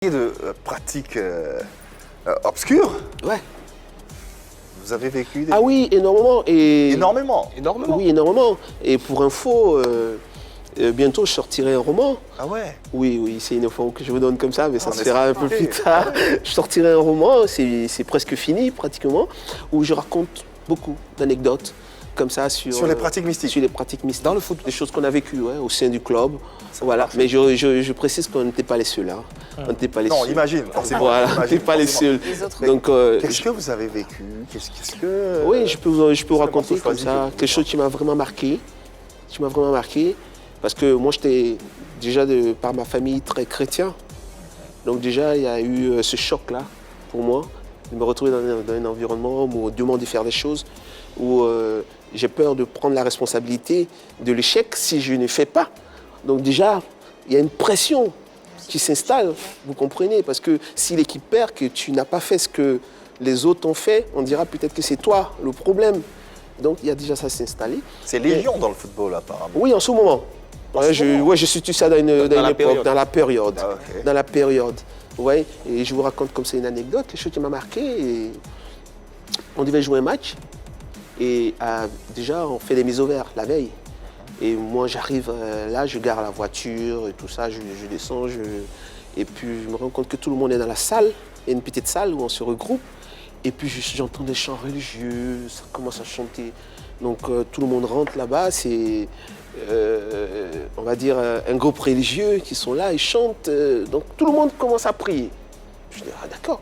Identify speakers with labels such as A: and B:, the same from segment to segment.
A: De pratiques obscures.
B: Ouais.
A: Vous avez vécu des...
B: Ah oui, énormément. Et...
A: Énormément.
B: Oui, énormément. Et pour info, bientôt je sortirai un roman.
A: Ah ouais.
B: Oui, c'est une info que je vous donne comme ça, mais ça
A: On
B: se
A: est
B: fera un peu
A: surpris.
B: plus tard. Je sortirai un roman, c'est presque fini pratiquement, où je raconte beaucoup d'anecdotes comme ça
A: Sur les pratiques mystiques.
B: Sur les pratiques mystiques. Dans le foot, des choses qu'on a vécues au sein du club. Voilà.
A: marche.
B: Mais je précise qu'on n'était pas les seuls. Hein. On n'était pas les
A: Non,
B: seuls.
A: imagine, forcément.
B: Voilà, on
A: Imagine,
B: n'était pas les
A: forcément.
B: seuls.
C: Les autres.
B: Donc,
A: Qu'est-ce que vous avez vécu? Qu'est-ce que...
B: oui, je peux vous raconter
A: morceau
B: comme
A: choisi
B: ça
A: que-
B: quelque chose qui m'a vraiment marqué. Qui m'a vraiment marqué. Parce que moi, j'étais déjà par ma famille très chrétien. Donc déjà, il y a eu ce choc-là pour moi. De me retrouver dans un environnement où on demande de faire des choses, où j'ai peur de prendre la responsabilité de l'échec si je ne fais pas. Donc déjà, il y a une pression qui s'installe, vous comprenez, parce que si l'équipe perd, que tu n'as pas fait ce que les autres ont fait, on dira peut-être que c'est toi le problème. Donc il y a déjà ça s'installer.
A: C'est légion dans le football, apparemment.
B: Oui, en ce moment. Ouais,
A: ce moment.
B: je situe ça dans une
D: la
B: époque,
D: période.
B: dans la période.
A: Ah, ok.
B: Dans la période. Ouais, et je vous raconte comme c'est une anecdote, quelque chose qui m'a marqué. Et on devait jouer un match. Et déjà, on fait des mises au vert la veille. Et moi, j'arrive là, je gare la voiture et tout ça, je descends. Et puis, je me rends compte que tout le monde est dans la salle. Il y a une petite salle où on se regroupe. Et puis, j'entends des chants religieux, ça commence à chanter. Donc, tout le monde rentre là-bas. C'est, on va dire, un groupe religieux qui sont là, ils chantent. Donc, tout le monde commence à prier. Je dis, ah d'accord.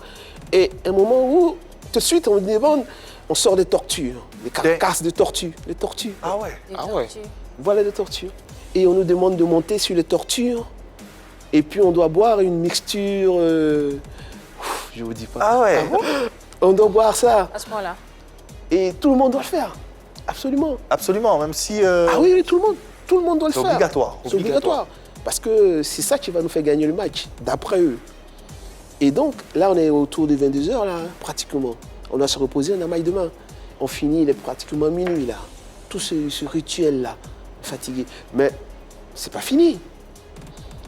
B: Et un moment où, tout de suite, on me demande, on sort des tortues, des carcasses de tortues, les tortues.
A: Ah ouais.
D: Ah ouais.
B: Voilà les tortues. Et on nous demande de monter sur les tortues. Et puis on doit boire une mixture. Je vous dis pas.
A: Ah ouais.
B: On doit boire ça.
C: À ce point-là.
B: Et tout le monde doit le faire. Absolument.
A: Absolument, même si...
B: Ah oui, tout le monde. Tout le monde doit le
A: C'est
B: faire.
A: obligatoire.
B: C'est obligatoire. Parce que c'est ça qui va nous faire gagner le match, d'après eux. Et donc, là, on est autour de 22h, là, pratiquement. On doit se reposer, on a maille demain. On finit, il est pratiquement minuit, là. Tout ce rituel-là, fatigué. Mais c'est pas fini.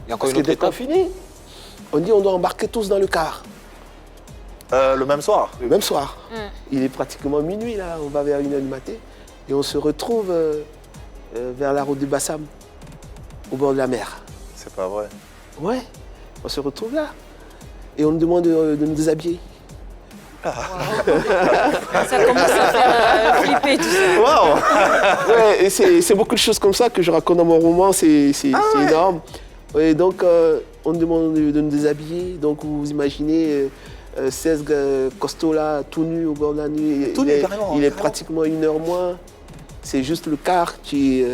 D: Il y a encore
B: Parce
D: une
B: que
D: autre
B: dès qu'on
D: étape.
B: finit, on dit on doit embarquer tous dans le car.
A: Le même soir.
B: Le même soir. Il est pratiquement minuit, là. On va vers 1h du matin. Et on se retrouve vers la route de Bassam, au bord de la mer.
A: C'est pas vrai.
B: Ouais, on se retrouve là. Et on nous demande de nous déshabiller.
C: Ça commence à faire flipper tout ça.
A: Waouh.
B: Ouais, et c'est beaucoup de choses comme ça que je raconte dans mon roman, c'est énorme. Et donc, on nous demande de nous déshabiller. Donc, vous imaginez 16 costauds là, tout nus au bord de la nuit.
A: Tout nu, carrément,
B: Il est
A: carrément.
B: pratiquement 1h moins. C'est juste le car qui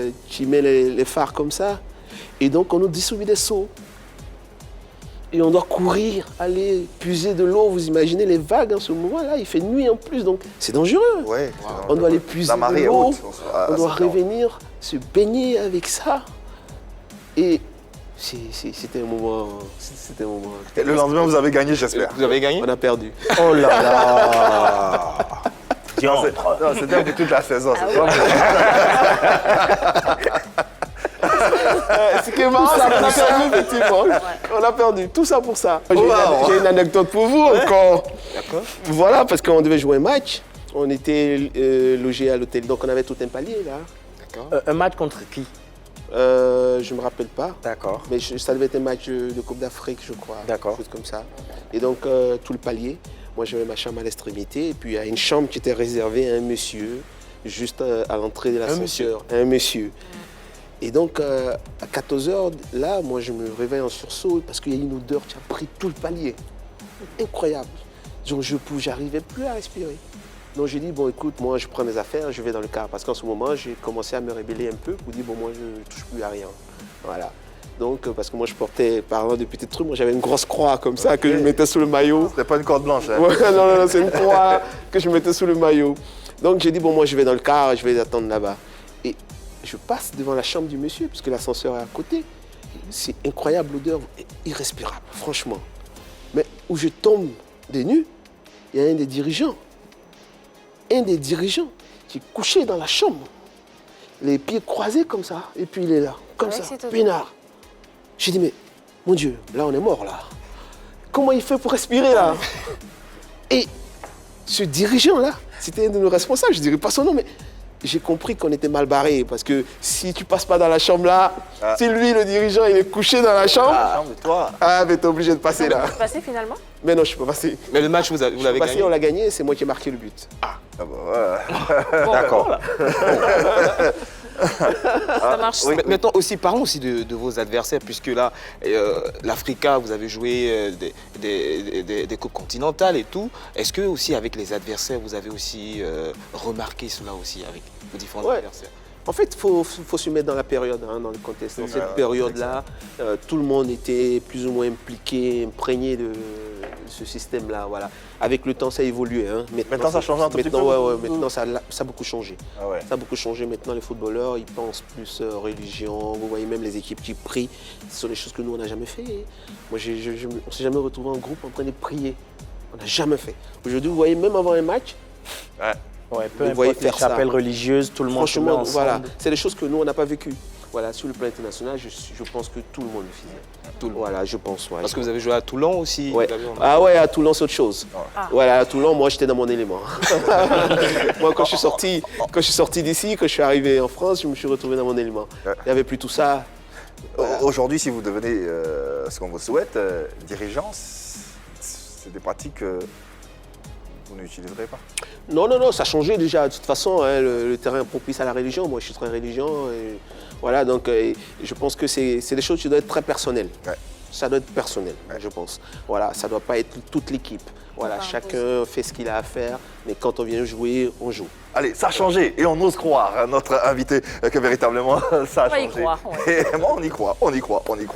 B: met les phares comme ça. Et donc, on nous distribue des seaux. Et on doit courir, aller puiser de l'eau. Vous imaginez les vagues en ce moment-là, il fait nuit en plus, donc c'est dangereux.
A: Ouais.
B: On doit aller puiser
A: La marée
B: de
A: est
B: l'eau,
A: haute.
B: on doit revenir, se baigner avec ça. Et c'était un moment. C'était un moment.
A: Et le lendemain, vous avez gagné, j'espère.
D: Vous avez gagné?
B: On a perdu.
A: Oh là là. Non, c'était pour toute la saison. c'est pas
B: Ce qui est marrant, c'est qu'on a perdu, effectivement. On a perdu, tout ça pour ça. J'ai une anecdote pour vous encore.
D: D'accord.
B: Voilà, parce qu'on devait jouer un match. On était logés à l'hôtel, donc on avait tout un palier là.
D: D'accord.
E: Un match contre qui?
B: Je ne me rappelle pas.
E: D'accord.
B: Mais ça devait être un match de Coupe d'Afrique, je crois.
E: D'accord.
B: Quelque chose comme ça. Et donc, tout le palier. Moi, j'avais ma chambre à l'extrémité. Et puis, il y a une chambre qui était réservée à un monsieur, juste à l'entrée de l'ascenseur. Un monsieur. Et donc, à 14h, là, moi, je me réveille en sursaut parce qu'il y a une odeur qui a pris tout le palier. Incroyable. Donc, j'arrivais plus à respirer. Donc, j'ai dit, bon, écoute, moi, je prends mes affaires, je vais dans le car. Parce qu'en ce moment, j'ai commencé à me rébeller un peu pour dire, bon, moi, je ne touche plus à rien. Voilà. Donc, parce que moi, je portais, parlant de petits trucs, moi, j'avais une grosse croix comme ça que je mettais sous le maillot.
A: C'était pas une corde blanche. Hein.
B: Ouais, non, c'est une croix que je mettais sous le maillot. Donc, j'ai dit, bon, moi, je vais dans le car, je vais attendre là-bas. Et je passe devant la chambre du monsieur, puisque l'ascenseur est à côté. C'est incroyable, l'odeur, irrespirable, franchement. Mais où je tombe des nues, il y a un des dirigeants qui est couché dans la chambre, les pieds croisés comme ça, et puis il est là, comme
C: Avec
B: ça,
C: cette odeur.
B: peinard. J'ai dit, mais mon Dieu, là on est mort là. comment il fait pour respirer là? Et ce dirigeant-là, c'était un de nos responsables, je ne dirais pas son nom, mais j'ai compris qu'on était mal barré parce que si tu passes pas dans la chambre là, si lui, le dirigeant, il est couché dans la chambre,
A: toi.
B: mais t'es obligé de passer là.
C: Vous êtes passé finalement?
B: Mais non, je ne suis pas passé.
D: Mais le match, vous l'avez gagné.
B: On l'a gagné, c'est moi qui ai marqué le but.
A: D'accord.
C: Ça marche.
A: oui.
D: Maintenant aussi, parlons aussi de vos adversaires, puisque là, l'Africa, vous avez joué des coupes continentales et tout. Est-ce que aussi avec les adversaires, vous avez aussi remarqué cela aussi avec vos différents adversaires?
B: En fait, il faut se mettre dans la période, hein, dans le contexte. Dans cette période-là, tout le monde était plus ou moins impliqué, imprégné de ce système-là. Voilà. Avec le temps, ça a évolué. Hein.
A: Maintenant, ça change un tout petit peu.
B: Maintenant, ça a beaucoup changé.
A: Ah ouais.
B: Ça a beaucoup changé. Maintenant, les footballeurs, ils pensent plus religion. Vous voyez même les équipes qui prient. Ce sont des choses que nous, on n'a jamais fait. Moi, on ne s'est jamais retrouvé en groupe en train de prier. On n'a jamais fait. Aujourd'hui, vous voyez, même avant un match,
E: Ouais, peu
B: vous voyez
E: importe les
B: faire ça.
E: chapelles religieuses, tout le monde se met
B: franchement,
E: ensemble.
B: voilà, c'est des choses que nous, on n'a pas vécues. Voilà, sur le plan international, je pense que tout le monde le faisait. Voilà, je pense. Ouais.
D: Parce que vous avez joué à Toulon aussi.
B: Ouais.
D: vous avez-
B: Ah ouais, à Toulon, c'est autre chose. Voilà, à Toulon, moi, j'étais dans mon élément. Moi, quand je suis sorti d'ici, quand je suis arrivé en France, je me suis retrouvé dans mon élément. Il n'y avait plus tout ça.
A: Aujourd'hui, si vous devenez ce qu'on vous souhaite, dirigeant, c'est des pratiques que vous n'utiliserez pas.
B: Non, ça a changé déjà. De toute façon, hein, le terrain est propice à la religion. Moi, je suis très religion. Et voilà, donc je pense que c'est des choses qui doivent être très personnelles.
A: Ouais.
B: Ça doit être personnel, je pense. Voilà, ça ne doit pas être toute l'équipe. Voilà, chacun fait ce qu'il a à faire, mais quand on vient jouer, on joue.
A: Allez, ça a changé et on ose croire à notre invité que véritablement ça a
C: On va y
A: changé.
C: croire,
A: Et moi, on y croit.